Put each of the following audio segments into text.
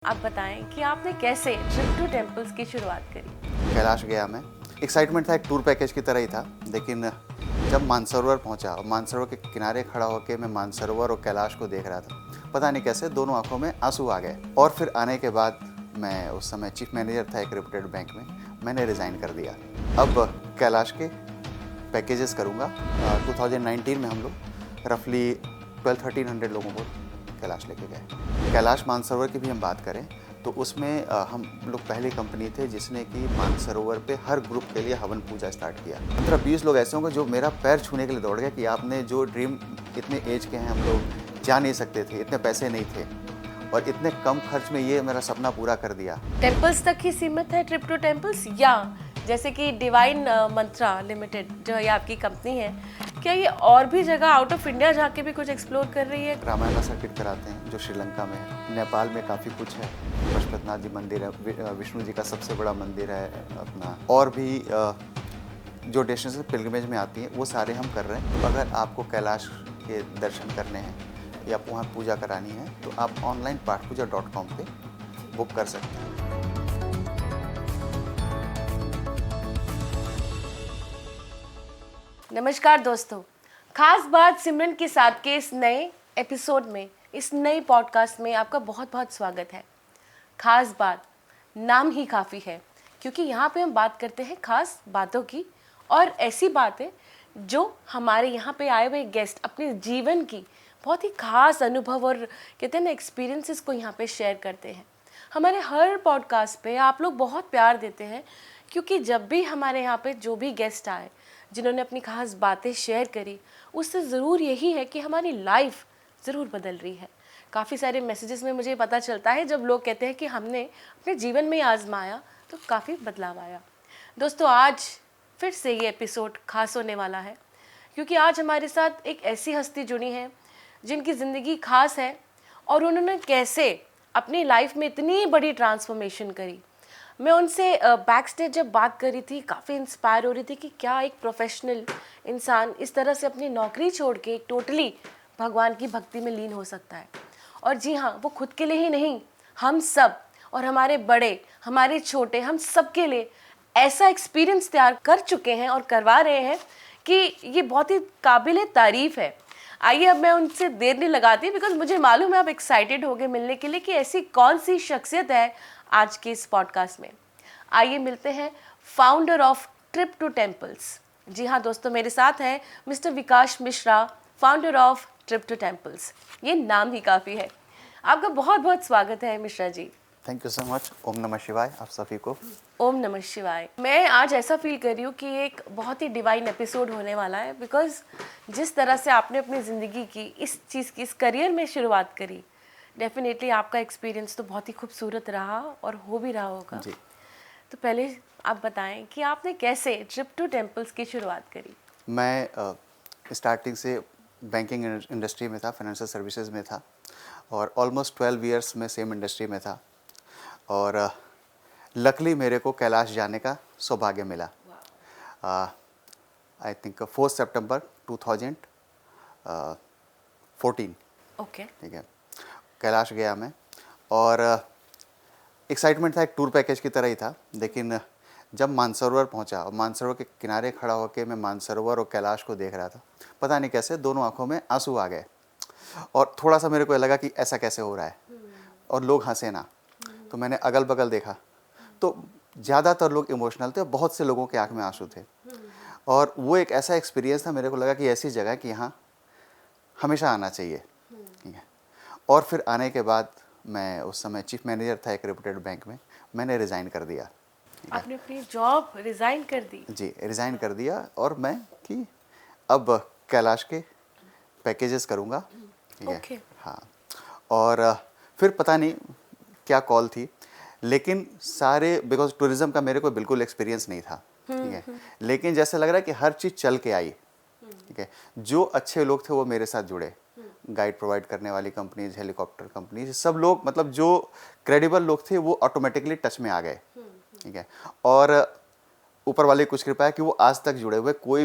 आप बताएं कि आपने कैसे ट्रिप टू टेम्पल्स की शुरुआत करी। कैलाश गया मैं। एक्साइटमेंट था एक टूर पैकेज की तरह ही था, लेकिन जब मानसरोवर पहुंचा और मानसरोवर के किनारे खड़ा होकर मैं मानसरोवर और कैलाश को देख रहा था, पता नहीं कैसे दोनों आंखों में आंसू आ गए। और फिर आने के बाद मैं उस समय चीफ मैनेजर था एक रेपुटेड बैंक में, मैंने रिज़ाइन कर दिया। अब कैलाश के पैकेजेस करूँगा। 2019 में हम लोग रफली 1200-1300 लोगों को कैलाश लेके गए। कैलाश मानसरोवर की भी हम बात करें तो उसमें हम लोग पहली कंपनी थे जिसने कि मानसरोवर पे हर ग्रुप के लिए हवन पूजा स्टार्ट किया। 15-20 लोग ऐसे होंगे जो मेरा पैर छूने के लिए दौड़ गए कि आपने जो ड्रीम, इतने एज के हैं हम लोग, जा नहीं सकते थे, इतने पैसे नहीं थे और इतने कम खर्च में ये मेरा सपना पूरा कर दिया। टेम्पल्स तक ही सीमित है ट्रिप टू टेम्पल्स, या जैसे कि डिवाइन मंत्रा लिमिटेड जो ये आपकी कंपनी है, क्या ये और भी जगह आउट ऑफ इंडिया जाके भी कुछ एक्सप्लोर कर रही है? रामायण का सर्किट कराते हैं जो श्रीलंका में है, नेपाल में काफ़ी कुछ है, पशुपतिनाथ जी मंदिर है, विष्णु जी का सबसे बड़ा मंदिर है अपना, और भी जो डेस्टिनेशन पिलग्रिमेज में आती हैं वो सारे हम कर रहे हैं। तो अगर आपको कैलाश के दर्शन करने हैं या वहाँ पूजा करानी है तो आप ऑनलाइन pathpuja.com पे बुक कर सकते हैं। नमस्कार दोस्तों, खास बात सिमरन के साथ के इस नए एपिसोड में, इस नई पॉडकास्ट में आपका बहुत बहुत स्वागत है। खास बात नाम ही काफ़ी है, क्योंकि यहाँ पे हम बात करते हैं खास बातों की, और ऐसी बातें जो हमारे यहाँ पे आए हुए गेस्ट अपने जीवन की बहुत ही खास अनुभव और कहते हैं ना एक्सपीरियंसेस को यहाँ पे शेयर करते हैं। हमारे हर पॉडकास्ट पे आप लोग बहुत प्यार देते हैं, क्योंकि जब भी हमारे यहाँ पे जो भी गेस्ट आए जिन्होंने अपनी खास बातें शेयर करी, उससे ज़रूर यही है कि हमारी लाइफ ज़रूर बदल रही है। काफ़ी सारे मैसेजेस में मुझे पता चलता है जब लोग कहते हैं कि हमने अपने जीवन में आजमाया तो काफ़ी बदलाव आया। दोस्तों, आज फिर से ये एपिसोड खास होने वाला है, क्योंकि आज हमारे साथ एक ऐसी हस्ती जुड़ी है जिनकी ज़िंदगी खास है और उन्होंने कैसे अपनी लाइफ में इतनी बड़ी ट्रांसफॉर्मेशन करी। मैं उनसे बैक स्टेज जब बात कर रही थी, काफ़ी इंस्पायर हो रही थी कि क्या एक प्रोफेशनल इंसान इस तरह से अपनी नौकरी छोड़ के टोटली भगवान की भक्ति में लीन हो सकता है। और जी हाँ, वो खुद के लिए ही नहीं, हम सब और हमारे बड़े, हमारे छोटे, हम सब के लिए ऐसा एक्सपीरियंस तैयार कर चुके हैं और करवा रहे हैं कि ये बहुत ही काबिल तारीफ़ है। आइए अब मैं उनसे देर नहीं लगाती, बिकॉज मुझे मालूम है आप एक्साइटेड हो गए मिलने के लिए कि ऐसी कौन सी शख्सियत है आज के इस पॉडकास्ट में। आइए मिलते हैं founder of Trip to Temples. जी हाँ दोस्तों, मेरे साथ हैं mister Vikas Mishra, founder of Trip to Temples. ये नाम ही काफ़ी है। आपका बहुत बहुत स्वागत है Mishra ji. Thank you so much. ओम नमः शिवाय आप सभी को। ओम नमः शिवाय। मैं आज ऐसा फील कर रही हूँ कि एक बहुत ही डिवाइन एपिसोड होने वाला है, बिकॉज जिस तरह से आपने अपनी ज़िंदगी की इस चीज़ की, इस करियर में शुरुआत करी, डेफिनेटली आपका एक्सपीरियंस तो बहुत ही खूबसूरत रहा और हो भी रहा होगा जी। तो पहले आप बताएं कि आपने कैसे ट्रिप टू टेम्पल्स की शुरुआत करी। मैं स्टार्टिंग से बैंकिंग इंडस्ट्री में था, फाइनेंशियल सर्विसेज में था और ऑलमोस्ट 12 इयर्स में सेम इंडस्ट्री में था। और लकली मेरे को कैलाश जाने का सौभाग्य मिला। I think 4 September 2014। ओके। ठीक है, कैलाश गया मैं और एक्साइटमेंट था एक टूर पैकेज की तरह ही था, लेकिन जब मानसरोवर पहुंचा और मानसरोवर के किनारे खड़ा होकर मैं मानसरोवर और कैलाश को देख रहा था, पता नहीं कैसे दोनों आंखों में आंसू आ गए और थोड़ा सा मेरे को लगा कि ऐसा कैसे हो रहा है और लोग हंसे ना। तो मैंने अगल बगल देखा तो ज़्यादातर लोग इमोशनल थे और बहुत से लोगों के आंख में आंसू थे। और वो एक ऐसा एक्सपीरियंस था, मेरे को लगा कि ऐसी जगह कि यहाँ हमेशा आना चाहिए। ठीक है, और फिर आने के बाद मैं उस समय चीफ मैनेजर था एक रेपुटेड बैंक में, मैंने रिज़ाइन कर दिया। आपने अपनी जॉब रिजाइन कर दी? जी, रिज़ाइन कर दिया और मैं कि अब कैलाश के पैकेजेस करूँगा। ठीक है। ओके। हाँ, और फिर पता नहीं क्या कॉल थी, लेकिन सारे, बिकॉज टूरिज़्म का मेरे को बिल्कुल एक्सपीरियंस नहीं था। ठीक है, लेकिन जैसे लग रहा है कि हर चीज़ चल के आई। ठीक है, जो अच्छे लोग थे वो मेरे साथ जुड़े, गाइड प्रोवाइड करने वाली कंपनीज, हेलीकॉप्टर कंपनीज, सब लोग, मतलब जो क्रेडिबल लोग थे वो ऑटोमेटिकली टच में आ गए। ठीक है, और ऊपर वाले कुछ कृपा है कि वो आज तक जुड़े हुए, कोई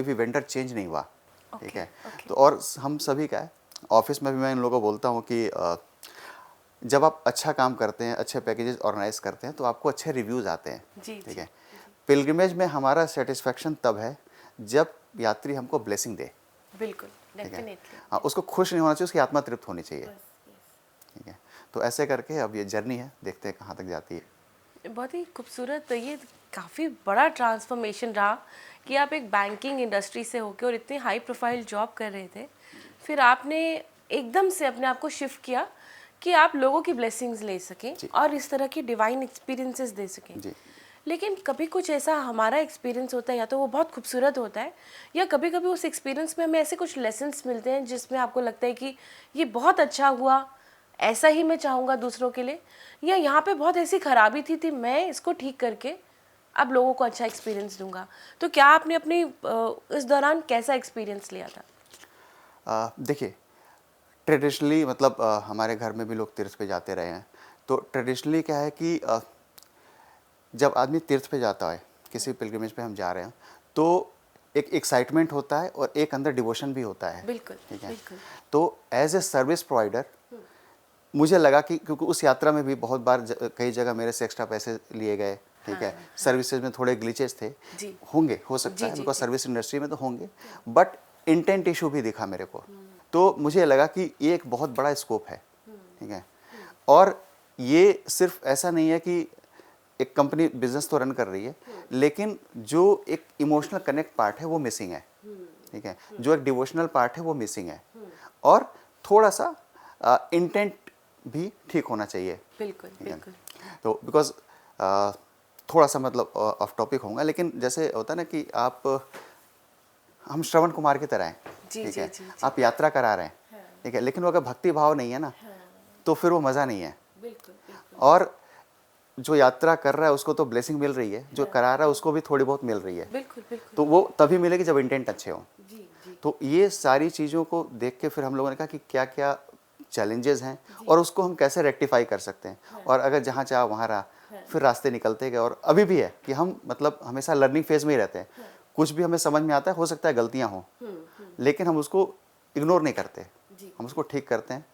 भी वेंडर चेंज नहीं हुआ। ठीक है, तो और हम सभी का है, ऑफिस में भी मैं इन लोगों को बोलता हूँ कि जब आप अच्छा काम करते हैं, अच्छे पैकेजेस ऑर्गेनाइज करते हैं, तो आपको अच्छे रिव्यूज़ आते हैं। ठीक है। पिलग्रिमेज में हमारा सेटिस्फेक्शन तब है जब यात्री हमको ब्लेसिंग दे। बिल्कुल, ठीक है। डेफिनेटली। हाँ, उसको खुश नहीं होना चाहिए, उसकी आत्मा तृप्त होनी चाहिए। ठीक है। तो ऐसे करके अब ये जर्नी है, देखते हैं कहाँ तक जाती है। बहुत ही खूबसूरत। तो ये काफ़ी बड़ा ट्रांसफॉर्मेशन रहा कि आप एक बैंकिंग इंडस्ट्री से होके और इतनी हाई प्रोफाइल जॉब कर रहे थे, फिर आपने एकदम से अपने आप को शिफ्ट किया कि आप लोगों की ब्लेसिंग्स ले सकें और इस तरह की डिवाइन एक्सपीरियंसेस दे सकें। जी। लेकिन कभी कुछ ऐसा हमारा एक्सपीरियंस होता है, या तो वो बहुत खूबसूरत होता है, या कभी कभी उस एक्सपीरियंस में हमें ऐसे कुछ लेसन्स मिलते हैं जिसमें आपको लगता है कि ये बहुत अच्छा हुआ, ऐसा ही मैं चाहूँगा दूसरों के लिए, या यहाँ पे बहुत ऐसी खराबी थी मैं इसको ठीक करके अब लोगों को अच्छा एक्सपीरियंस दूंगा। तो क्या आपने अपनी इस दौरान कैसा एक्सपीरियंस लिया था? देखिए, ट्रेडिशनली मतलब हमारे घर में भी लोग तीर्थ पे जाते रहे हैं। तो ट्रेडिशनली क्या है कि जब आदमी तीर्थ पे जाता है, किसी पिलग्रिमेज पे हम जा रहे हैं, तो एक एक्साइटमेंट होता है और एक अंदर डिवोशन भी होता है। बिल्कुल, ठीक है। बिल्कुल। तो एज ए सर्विस प्रोवाइडर मुझे लगा कि क्योंकि उस यात्रा में भी बहुत बार कई जगह मेरे से एक्स्ट्रा पैसे लिए गए। ठीक है। सर्विसेज में थोड़े ग्लिचेस थे, होंगे, हो सकता है, बिकॉज सर्विस इंडस्ट्री में तो होंगे, बट इंटेंट इशू भी दिखा मेरे को। तो मुझे लगा कि ये एक बहुत बड़ा स्कोप है। ठीक है। और ये सिर्फ ऐसा नहीं है कि एक कंपनी बिजनेस तो रन कर रही है, लेकिन जो एक इमोशनल कनेक्ट पार्ट है वो मिसिंग है। ठीक है। जो एक डिवोशनल पार्ट है वो मिसिंग है, और थोड़ा सा इंटेंट भी ठीक होना चाहिए। बिल्कुल, बिल्कुल। तो बिकॉज थोड़ा सा मतलब ऑफ टॉपिक होगा, लेकिन जैसे होता है ना कि आप हम श्रवण कुमार की तरह हैं। ठीक है। आप यात्रा करा रहे हैं। ठीक है। लेकिन वो अगर भक्ति भाव नहीं है ना, तो फिर वो मज़ा नहीं है। और जो यात्रा कर रहा है उसको तो ब्लेसिंग मिल रही है, जो करा रहा है उसको भी थोड़ी बहुत मिल रही है। बिल्कुल, बिल्कुल। तो वो तभी मिलेगी जब इंटेंट अच्छे हों। तो ये सारी चीज़ों को देख के फिर हम लोगों ने कहा कि क्या क्या चैलेंजेस हैं और उसको हम कैसे रेक्टिफाई कर सकते हैं। और अगर जहाँ चाहा वहाँ रहा, फिर रास्ते निकलते गए। और अभी भी है कि हम मतलब हमेशा लर्निंग फेज में ही रहते हैं। कुछ भी हमें समझ में आता है, हो सकता है गलतियाँ हों, लेकिन हम उसको इग्नोर नहीं करते, हम उसको ठीक करते हैं।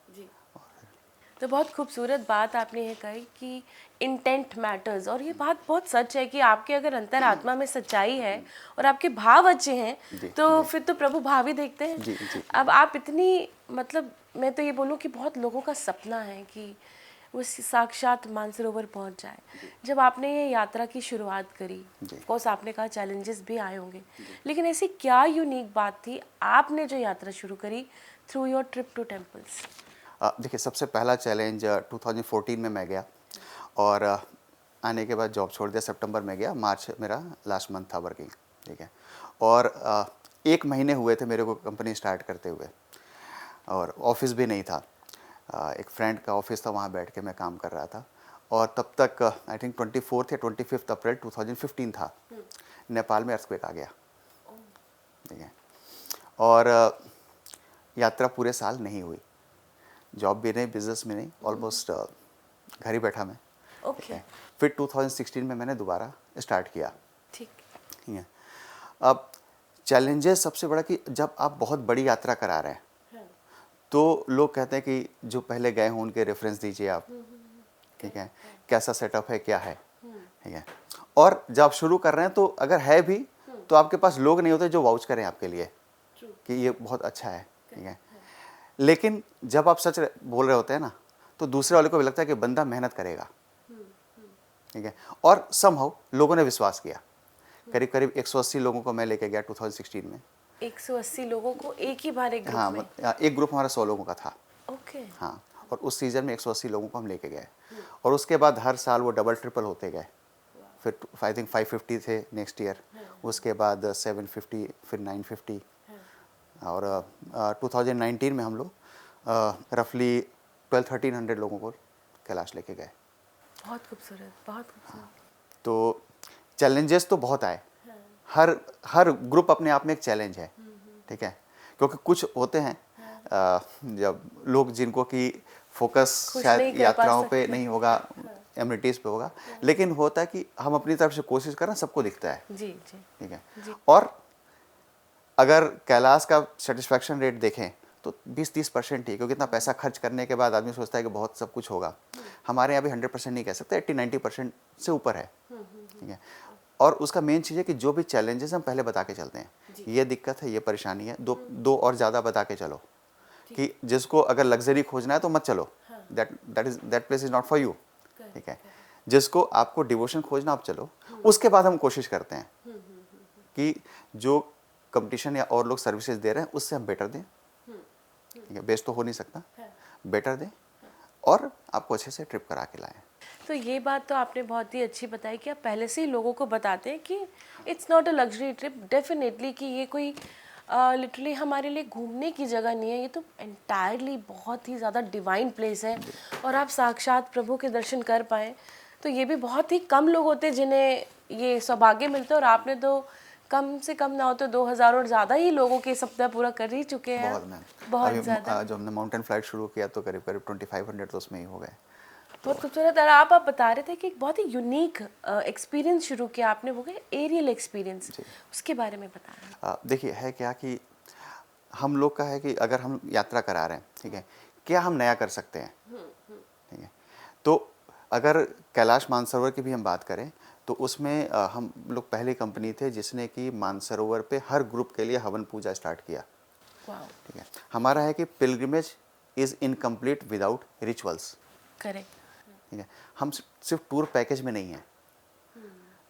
तो बहुत खूबसूरत बात आपने ये कही कि इंटेंट मैटर्स, और ये बात बहुत सच है कि आपके अगर अंतरात्मा में सच्चाई है और आपके भाव अच्छे हैं तो फिर तो प्रभु भाव ही देखते हैं। अब आप इतनी मतलब मैं तो ये बोलूँ कि बहुत लोगों का सपना है कि वो साक्षात मानसरोवर पहुंच जाए। जब आपने ये यात्रा की शुरुआत करी, ऑफकोर्स आपने कहा चैलेंजेस भी आए होंगे, लेकिन ऐसी क्या यूनिक बात थी आपने जो यात्रा शुरू करी through your trip to temples? देखिए, सबसे पहला चैलेंज 2014 में मैं गया, और आने के बाद जॉब छोड़ दिया। सितंबर में गया, मार्च मेरा लास्ट मंथ था वर्किंग। ठीक है। और 1 महीने हुए थे मेरे को कंपनी स्टार्ट करते हुए, और ऑफिस भी नहीं था। एक फ्रेंड का ऑफिस था, वहाँ बैठ के मैं काम कर रहा था। और तब तक आई थिंक 24 या 25 अप्रैल 2015 था, नेपाल में अर्थक्वेक आ गया। ठीक है। और यात्रा पूरे साल नहीं हुई, जॉब भी नहीं, बिजनेस में नहीं, ऑलमोस्ट घर ही बैठा मैं। ओके। फिर 2016 में मैंने दोबारा स्टार्ट किया। ठीक है। अब चैलेंजेस सबसे बड़ा कि जब आप बहुत बड़ी यात्रा करा रहे हैं, तो लोग कहते हैं कि जो पहले गए हों उनके रेफरेंस दीजिए आप। ठीक है। कैसा सेटअप है, क्या है। ठीक है। और जब आप शुरू कर रहे हैं, तो अगर है भी तो आपके पास लोग नहीं होते जो वाउच करें आपके लिए कि ये बहुत अच्छा है। ठीक है। लेकिन जब आप सच बोल रहे होते हैं ना, तो दूसरे वाले को भी लगता है कि बंदा मेहनत करेगा। ठीक है। और समहाउ लोगों ने विश्वास किया। करीब करीब 180 लोगों को मैं लेके गया 2016 में। 180 लोगों को एक ही बार एक ग्रुप हाँ, में? एक ग्रुप हमारा 100 लोगों का था। ओके। हाँ, और उस सीज़न में 180 लोगों को हम लेके गए, और उसके बाद हर साल वो डबल ट्रिपल होते गए। फिर आई थिंक 550 थे नेक्स्ट ईयर, उसके बाद 750, फिर 950, और 2019 में हम लोग रफली 1200-1300 लोगों को कैलाश लेके गए। बहुत खूबसूरत, बहुत खूबसूरत। तो चैलेंजेस तो बहुत आए, हर ग्रुप अपने आप में एक चैलेंज है। ठीक है। क्योंकि कुछ होते हैं जब लोग जिनको कि फोकस शायद यात्राओं पे नहीं होगा, एमिनिटीज़ पे होगा, लेकिन होता है कि हम अपनी तरफ से कोशिश करें, सबको दिखता है। जी। ठीक है। और अगर कैलाश का सेटिस्फैक्शन रेट देखें तो 20-30% ही, क्योंकि इतना पैसा खर्च करने के बाद आदमी सोचता है कि बहुत सब कुछ होगा। हमारे यहाँ भी 100% नहीं कह सकते, 80-90% से ऊपर है। ठीक है। और उसका मेन चीज़ है कि जो भी चैलेंजेस हम पहले बता के चलते हैं, ये दिक्कत है, ये परेशानी है, दो और ज़्यादा बता के चलो, कि जिसको अगर लग्जरी खोजना है तो मत चलो, that place is not for you. ठीक है। जिसको आपको डिवोशन खोजना, आप चलो। उसके बाद हम कोशिश करते हैं कि जो कंपटीशन या और लोग सर्विसेज दे रहे हैं उससे हम बेटर दें। ठीक है, बेस्ट तो हो नहीं सकता, बेटर दें और आपको अच्छे से ट्रिप करा के लाएं। तो ये बात तो आपने बहुत ही अच्छी बताई कि आप पहले से ही लोगों को बताते हैं कि it's not a luxury trip, definitely कि ये कोई लिटरली हमारे लिए घूमने की जगह नहीं है, ये तो एंटायरली बहुत ही ज़्यादा डिवाइन प्लेस है और आप साक्षात प्रभु के दर्शन कर पाएँ तो ये भी बहुत ही कम लोग होते हैं जिन्हें ये सौभाग्य मिलता है। और आपने तो कम से कम ना हो तो 2000 और ज़्यादा ही लोगों के सपना पूरा कर ही चुके हैं। बहुत मैम, बहुत अभी ज़्यादा। जो हमने माउंटेन फ्लाइट शुरू किया तो करीब करीब 2500 तो उसमें ही हो गए। बहुत खूबसूरत। और आप बता रहे थे कि एक बहुत ही यूनिक एक्सपीरियंस शुरू किया आपने, वो है एरियल एक्सपीरियंस, उसके बारे में बताएं। देखिए, है क्या कि हम लोग का है कि अगर हम यात्रा करा रहे हैं, ठीक है, क्या हम नया कर सकते हैं। ठीक है। तो अगर कैलाश मानसरोवर की भी हम बात करें तो उसमें हम लोग पहली कंपनी थे जिसने कि मानसरोवर पे हर ग्रुप के लिए हवन पूजा स्टार्ट किया। ठीक है। हमारा है कि pilgrimage is incomplete without rituals. Correct. ठीक है। हम सिर्फ टूर पैकेज में नहीं हैं।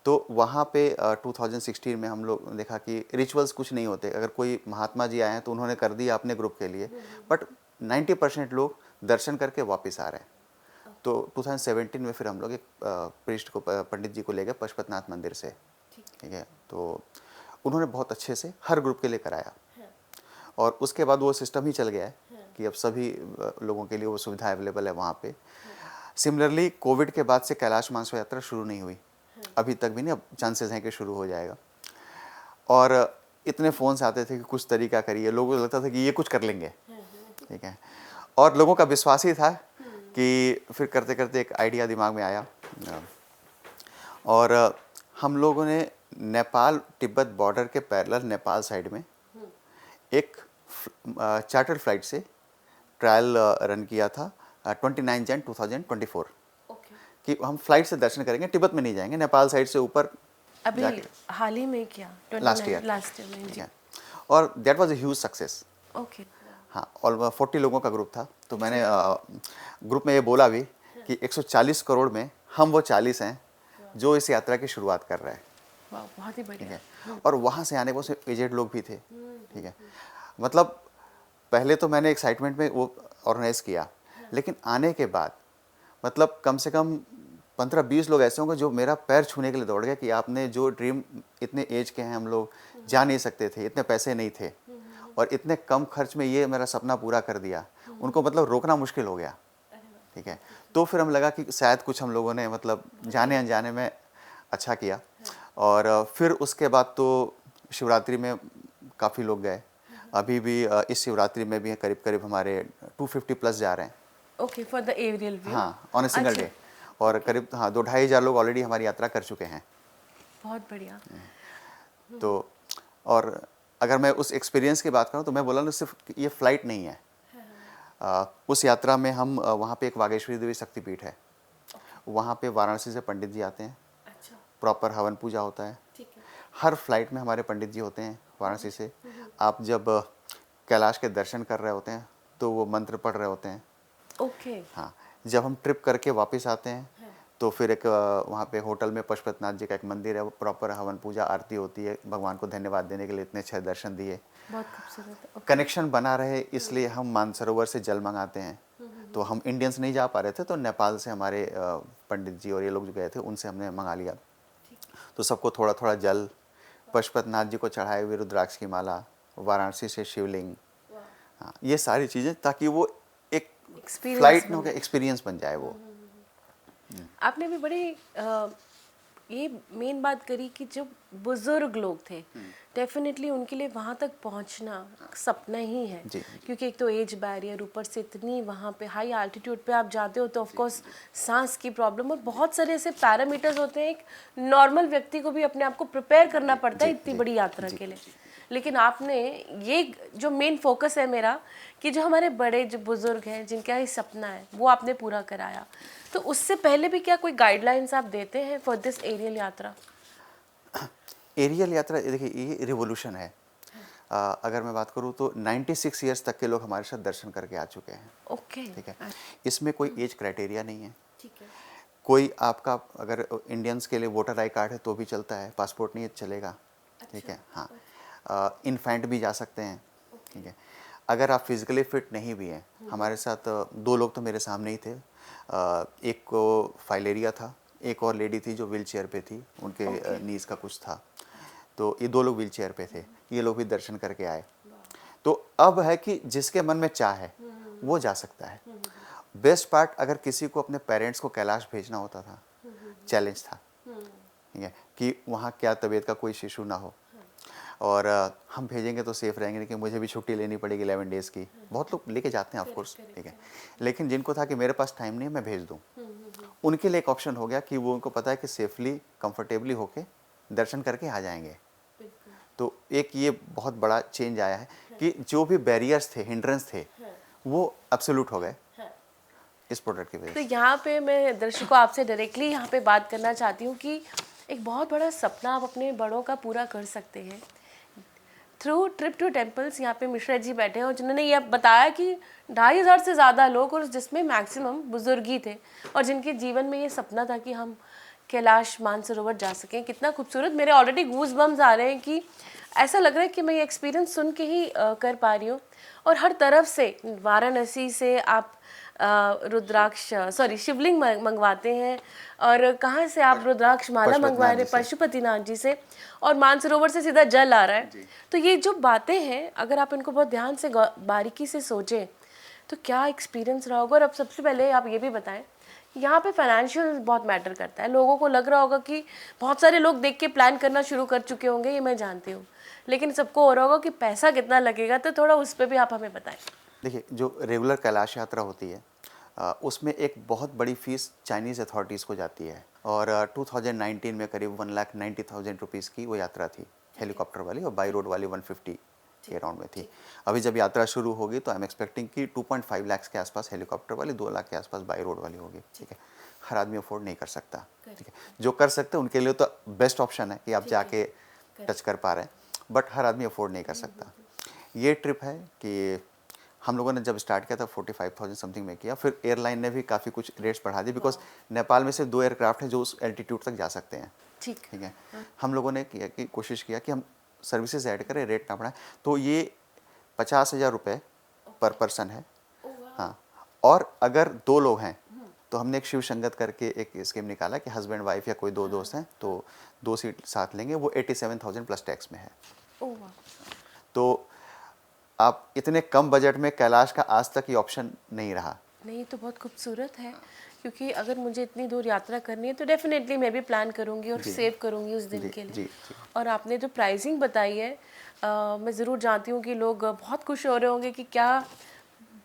तो वहाँ पे 2016 में हम लोग देखा कि रिचुअल्स कुछ नहीं होते। अगर कोई महात्मा जी आए हैं तो उन्होंने कर दिया अपने ग्रुप के लिए, बट 90% लोग दर्शन करके वापस आ रहे हैं। तो 2017 में फिर हम लोग एक प्रीस्ट को, पंडित जी को ले गए पशुपतिनाथ मंदिर से। ठीक है। तो उन्होंने बहुत अच्छे से हर ग्रुप के लिए कराया और उसके बाद वो सिस्टम ही चल गया है कि अब सभी लोगों के लिए वो सुविधा अवेलेबल है वहाँ पे। सिमिलरली कोविड के बाद से कैलाश मानसरोवर यात्रा शुरू नहीं हुई, अभी तक भी नहीं, अब चांसेस हैं कि शुरू हो जाएगा। और इतने फ़ोन्स आते थे कि कुछ तरीका करिए, लोगों को लगता था कि ये कुछ कर लेंगे। ठीक है। और लोगों का विश्वास ही था कि फिर करते करते एक आइडिया दिमाग में आया और हम लोगों ने नेपाल तिब्बत बॉर्डर के पैरेलल नेपाल साइड में एक चार्टर फ्लाइट से ट्रायल रन किया था 29 जन 2024 कि हम फ्लाइट से दर्शन करेंगे, तिब्बत में नहीं जाएंगे, नेपाल साइड से ऊपर अभी हाल ही में क्या लास्ट ईयर में जी। और that was a huge success. Okay. हाँ, और 40 लोगों का ग्रुप था। तो मैंने ग्रुप में ये बोला भी कि 140 करोड़ में हम वो 40 हैं जो इस यात्रा की शुरुआत कर रहे हैं। वाह, बहुत ही बढ़िया। और वहाँ से आने बहुत से एजेड लोग भी थे। ठीक है। मतलब पहले तो मैंने एक्साइटमेंट में वो ऑर्गेनाइज किया, लेकिन आने के बाद मतलब कम से कम 15-20 लोग ऐसे होंगे जो मेरा पैर छूने के लिए दौड़ गए कि आपने जो ड्रीम, इतने एज के हैं हम लोग, जा नहीं सकते थे, इतने पैसे नहीं थे और इतने कम खर्च में ये मेरा सपना पूरा कर दिया। उनको मतलब रोकना मुश्किल हो गया। ठीक है। तो फिर हम लगा कि शायद कुछ हम लोगों ने मतलब जाने अनजाने में अच्छा किया। और फिर उसके बाद तो शिवरात्रि में काफ़ी लोग गए। अभी भी इस शिवरात्रि में भी करीब करीब हमारे 250 प्लस जा रहे हैं। Okay, for the aerial view. हाँ, ऑन ए सिंगल डे। और करीब 2-2,500 लोग ऑलरेडी हमारी यात्रा कर चुके हैं। बहुत बढ़िया। तो और अगर मैं उस एक्सपीरियंस की बात करूँ तो मैं बोला ना, सिर्फ ये फ्लाइट नहीं है। उस यात्रा में हम वहाँ पे एक वागेश्वरी देवी शक्तिपीठ है, वहाँ पे वाराणसी से पंडित जी आते हैं। अच्छा। प्रॉपर हवन पूजा होता है। ठीक है। हर फ्लाइट में हमारे पंडित जी होते हैं वाराणसी से। आप जब कैलाश के दर्शन कर रहे होते हैं तो वो मंत्र पढ़ रहे होते हैं। ओके। हाँ, जब हम ट्रिप करके वापस आते हैं तो फिर एक वहाँ पे होटल में पशुपतिनाथ जी का एक मंदिर है, वो प्रॉपर हवन पूजा आरती होती है, भगवान को धन्यवाद देने के लिए इतने अच्छे दर्शन दिए। बहुत खूबसूरत। कनेक्शन बना रहे इसलिए हम मानसरोवर से जल मंगाते हैं। तो हम इंडियंस नहीं जा पा रहे थे तो नेपाल से हमारे पंडित जी और ये लोग जो गए थे उनसे हमने मंगा लिया। तो सबको थोड़ा थोड़ा जल, पशुपतिनाथ जी को चढ़ाए हुए रुद्राक्ष की माला, वाराणसी से शिवलिंग, हाँ, ये सारी चीज़ें, ताकि वो एक फ्लाइट में एक्सपीरियंस बन जाए वो। आपने भी बड़ी ये मेन बात करी कि जो बुजुर्ग लोग थे, डेफिनेटली उनके लिए वहाँ तक पहुँचना सपना ही है। क्योंकि एक तो एज बैरियर, ऊपर से इतनी वहाँ पे हाई एल्टीट्यूड पे आप जाते हो तो ऑफ कोर्स सांस की प्रॉब्लम और बहुत सारे ऐसे पैरामीटर्स होते हैं। एक नॉर्मल व्यक्ति को भी अपने आप को प्रिपेयर करना पड़ता है इतनी बड़ी यात्रा के लिए। लेकिन आपने ये जो मेन फोकस है मेरा कि जो हमारे बड़े जो बुजुर्ग हैं जिनका ये सपना है वो आपने पूरा कराया। तो उससे पहले भी क्या कोई गाइडलाइंस आप देते हैं फॉर दिस एरियल यात्रा? एरियल यात्रा देखिए ये रिवोल्यूशन है। अगर मैं बात करूँ तो 96 ईयर्स तक के लोग हमारे साथ दर्शन करके आ चुके हैं। ओके। ठीक है, इसमें कोई एज क्राइटेरिया नहीं है। ठीक है। कोई आपका अगर इंडियंस के लिए वोटर आई कार्ड है तो भी चलता है, पासपोर्ट नहीं है तो चलेगा। ठीक है, हाँ, इन्फेंट भी जा सकते हैं। ठीक है, अगर आप फिजिकली फिट नहीं भी हैं, हमारे साथ दो लोग तो मेरे सामने ही थे। एक को फाइलेरिया था, एक और लेडी थी जो व्हील चेयर पे थी, उनके नीज का कुछ था, तो ये दो लोग व्हील चेयर पे थे, ये लोग भी दर्शन करके आए। तो अब है कि जिसके मन में चाह है वो जा सकता है। बेस्ट पार्ट, अगर किसी को अपने पेरेंट्स को कैलाश भेजना होता था, चैलेंज था, ठीक है, कि वहाँ क्या तबीयत का कोई इशू ना हो, और हम भेजेंगे तो सेफ रहेंगे, कि मुझे भी छुट्टी लेनी पड़ेगी 11 डेज़ की। बहुत लोग लेके जाते हैं ऑफ कोर्स, ठीक है, लेकिन जिनको था कि मेरे पास टाइम नहीं है मैं भेज दूँ, उनके लिए एक ऑप्शन हो गया कि वो उनको पता है कि सेफली कंफर्टेबली होके दर्शन करके आ जाएंगे। तो एक ये बहुत बड़ा चेंज आया है कि जो भी बैरियर्स थे, हिंड्रेंस थे, वो एब्सोल्यूट हो गए इस प्रोडक्ट की वजह तो से। यहाँ पे मैं दर्शकों आपसे डायरेक्टली यहाँ पे बात करना चाहती हूँ कि एक बहुत बड़ा सपना आप अपने बड़ों का पूरा कर सकते हैं थ्रू ट्रिप टू टेम्पल्स। यहाँ पे मिश्रा जी बैठे हैं और जिन्होंने ये बताया कि 2,500 से ज़्यादा लोग, और जिसमें मैक्सिमम बुजुर्ग ही थे, और जिनके जीवन में ये सपना था कि हम कैलाश मानसरोवर जा सकें। कितना खूबसूरत, मेरे ऑलरेडी गूज बम्स आ रहे हैं कि ऐसा लग रहा है कि मैं ये एक्सपीरियंस सुन के ही कर पा रही हूँ। और हर तरफ से वाराणसी से आप रुद्राक्ष शिवलिंग मंगवाते हैं, और कहाँ से आप रुद्राक्ष माला मंगवा रहे हैं? पशुपतिनाथ जी से, और मानसरोवर से सीधा जल आ रहा है। तो ये जो बातें हैं, अगर आप इनको बहुत ध्यान से बारीकी से सोचें तो क्या एक्सपीरियंस रहा होगा। और अब सबसे पहले आप ये भी बताएं, यहाँ पे फाइनेंशियल बहुत मैटर करता है। लोगों को लग रहा होगा कि बहुत सारे लोग देख के प्लान करना शुरू कर चुके होंगे, ये मैं जानती हूँ, लेकिन सबको हो रहा होगा कि पैसा कितना लगेगा, तो थोड़ा उस पर भी आप हमें बताएं। देखिए, जो रेगुलर कैलाश यात्रा होती है उसमें एक बहुत बड़ी फीस चाइनीज़ अथॉरिटीज़ को जाती है, और 2019 में करीब 1,90,000 रुपीज़ की वो यात्रा थी, हेलीकॉप्टर वाली, और बाई रोड वाली 150 के अराउंड में थी। अभी जब यात्रा शुरू होगी तो आई एम एक्सपेक्टिंग कि 2.5 लाख के आसपास हेलीकॉप्टर वाली, 2 लाख के आसपास बाई रोड वाली होगी। ठीक है, हर आदमी अफोर्ड नहीं कर सकता। ठीक है, जो कर सकते हैं उनके लिए तो बेस्ट ऑप्शन है कि आप जाके टच कर पा रहे हैं, बट हर आदमी अफोर्ड नहीं कर सकता। ये ट्रिप है कि हम लोगों ने जब स्टार्ट किया था 45,000 समथिंग में किया, फिर एयरलाइन ने भी काफ़ी कुछ रेट्स बढ़ा दिए, बिकॉज नेपाल में से 2 एयरक्राफ्ट हैं जो उस एल्टीट्यूड तक जा सकते हैं। ठीक है, हम लोगों ने कोशिश किया कि हम सर्विसेज ऐड करें, रेट ना बढ़ाएं, तो ये 50,000 रुपये पर पर्सन है। हाँ, और अगर 2 लोग हैं तो हमने एक शिव संगत करके एक स्कीम निकाला कि हस्बैंड वाइफ या कोई 2 दोस्त हैं तो 2 सीट साथ लेंगे, वो 87,000 प्लस टैक्स में है। तो आप इतने कम बजट में कैलाश का आज तक ये ऑप्शन नहीं रहा। नहीं, तो बहुत खूबसूरत है, क्योंकि अगर मुझे इतनी दूर यात्रा करनी है तो डेफिनेटली मैं भी प्लान करूंगी और सेव करूंगी उस दिन के लिए। जी। और आपने जो प्राइसिंग बताई है, मैं ज़रूर जानती हूँ कि लोग बहुत खुश हो रहे होंगे कि क्या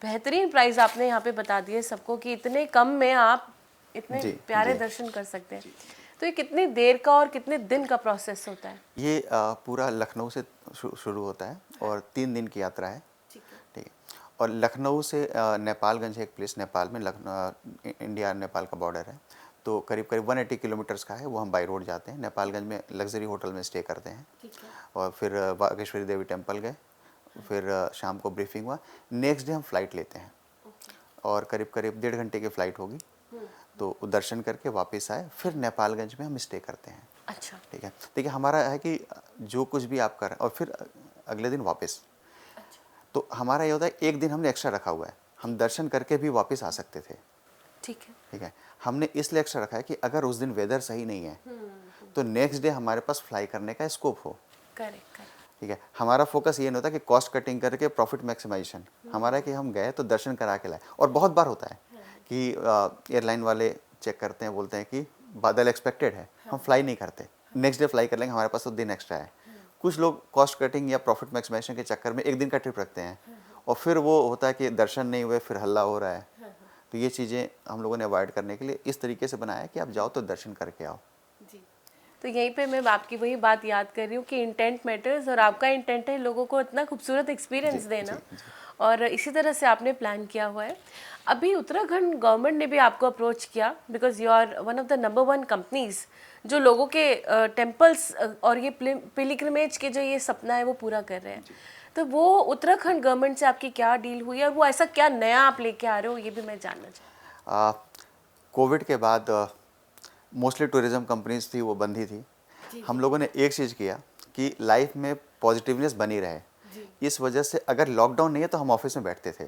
बेहतरीन प्राइस आपने यहाँ पे बता दिए सबको, कि इतने कम में आप इतने प्यारे दर्शन कर सकते हैं। तो ये कितनी देर का और कितने दिन का प्रोसेस होता है? ये पूरा लखनऊ से शुरू होता है और 3 दिन की यात्रा है। ठीक है, और लखनऊ से नेपालगंज है एक प्लेस, नेपाल में, इंडिया नेपाल का बॉर्डर है, तो करीब करीब 180 किलोमीटर्स का है। वो हम बाई रोड जाते हैं, नेपालगंज में लग्जरी होटल में स्टे करते हैं, और फिर बागेश्वरी देवी टेम्पल गए, फिर शाम को ब्रीफिंग हुआ, नेक्स्ट डे हम फ्लाइट लेते हैं, और करीब करीब 1.5 घंटे की फ़्लाइट होगी, तो दर्शन करके वापस आए, फिर नेपालगंज में हम स्टे करते हैं। अच्छा, ठीक है, देखिए हमारा है कि जो कुछ भी आप करें और फिर अगले दिन वापस। अच्छा। तो हमारा ये होता है, एक दिन हमने एक्स्ट्रा रखा हुआ है, हम दर्शन करके भी वापस आ सकते थे। ठीक है, हमने इसलिए एक्स्ट्रा रखा है कि अगर उस दिन वेदर सही नहीं है तो नेक्स्ट डे हमारे पास फ्लाई करने का स्कोप हो। करेक्ट। ठीक है, हमारा फोकस ये नहीं होता कि कॉस्ट कटिंग करके प्रॉफिट मैक्सिमाइजेशन, हमारा है कि हम गए तो दर्शन करा के लाए। और बहुत बार होता है कि एयरलाइन वाले चेक करते हैं, बोलते हैं कि बादल एक्सपेक्टेड है, हम फ्लाई नहीं करते, नेक्स्ट डे फ्लाई कर लेंगे, हमारे पास तो दिन एक्स्ट्रा है। कुछ लोग कॉस्ट कटिंग या प्रॉफिट मैक्सिमाइजेशन के चक्कर में एक दिन का ट्रिप रखते हैं, और फिर वो होता है कि दर्शन नहीं हुए, फिर हल्ला हो रहा है। तो ये चीज़ें हम लोगों ने अवॉइड करने के लिए इस तरीके से बनाया है कि आप जाओ तो दर्शन करके आओ। जी, तो यहीं पे मैं आपकी वही बात याद कर रही हूँ कि इंटेंट मैटर्स, और आपका इंटेंट है लोगों को इतना खूबसूरत एक्सपीरियंस देना, और इसी तरह से आपने प्लान किया हुआ है। अभी उत्तराखंड गवर्नमेंट ने भी आपको अप्रोच किया, because you are one of the number 1 companies जो लोगों के टेम्पल्स और ये पिलिग्रिमेज के जो ये सपना है वो पूरा कर रहे हैं। तो वो उत्तराखंड गवर्नमेंट से आपकी क्या डील हुई है, और वो ऐसा क्या नया आप लेके आ रहे हो, ये भी मैं जानना चाहूँ। कोविड के बाद मोस्टली टूरिज्म कंपनीज थी वो बंद ही थी। हम लोगों ने एक चीज़ किया कि लाइफ में पॉजिटिवनेस बनी रहे। इस वजह से अगर लॉकडाउन नहीं है तो हम ऑफिस में बैठते थे,